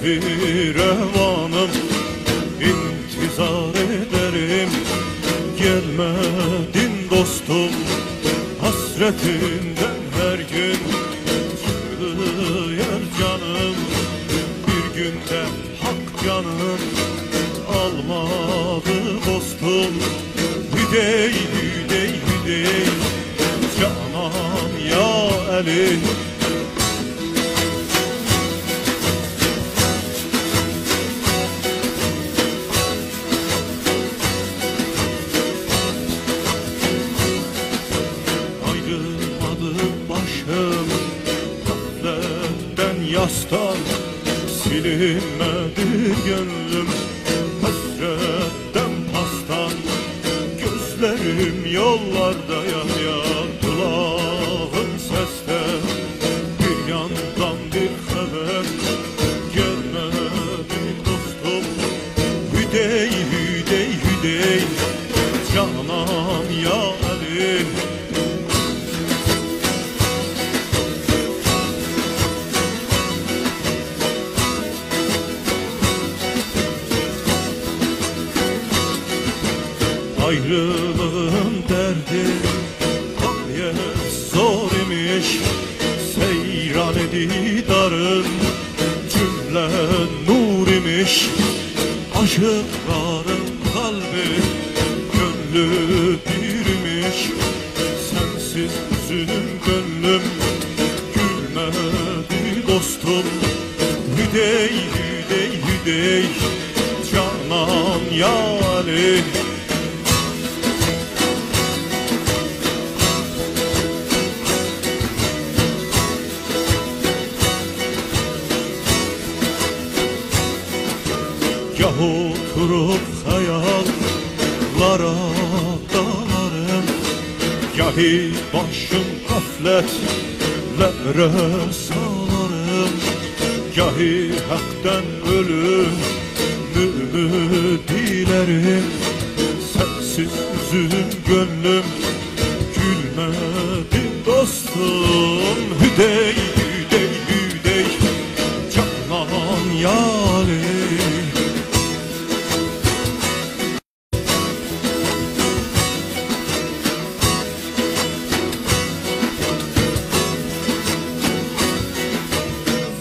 hasreti revanım, intizar ederim. Gelmedin dostum, hasretinden her gün sığıyor canım. Bir günde hak canım almadı dostum. Hüdey hüdey hüdey canan ya Ali. Yastan silinmedi gönlüm, hasretten pastan. Gözlerim yollarda yan yan, kulağım seste. Bir yandan bir haber gelmedi dostum. Hüdey hüdey hüdey canan ya Ali. Ayrılığın derdi gayet zor imiş. Seyran edidarın cümle nur imiş. Aşıkların kalbi gönlü birmiş. Sensiz üzülüm gönlüm gülmedi dostum. Hüdey hüdey hüdey canan ya Ali. Gah oturup hayallara dalarım, gahi başım gafletlere salarım. Gahi haktan ölümümü dilerim. Sensiz üzülüm gönlüm gülmedi dostum. Hüdey hüdey hüdey canan ya Ali.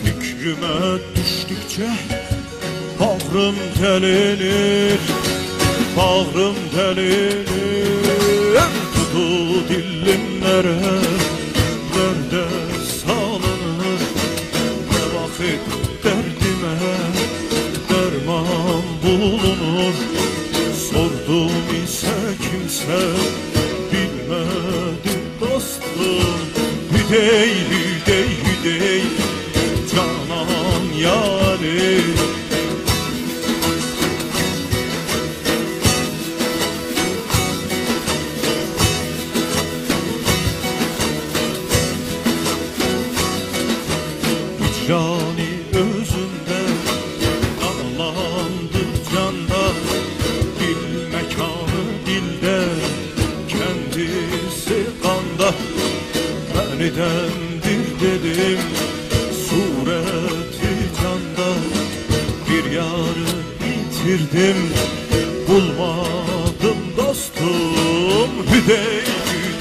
Fikrime düştükçe bağrım delinir, bağrım delinir. Tutu dilimlere derde salınır. Ne vakit derdime derman bulunur. Sordum ise kimse bilmedi dostum. Hüdey hüdey hüdey canan ya Ali. Hicrani özünde dağlandı canda. Dil mekanı dilde, kendisi kanda. Benidendir dedim sureti canda. Bir yarı bitirdim, bulmadım dostum. Hüdey hüdey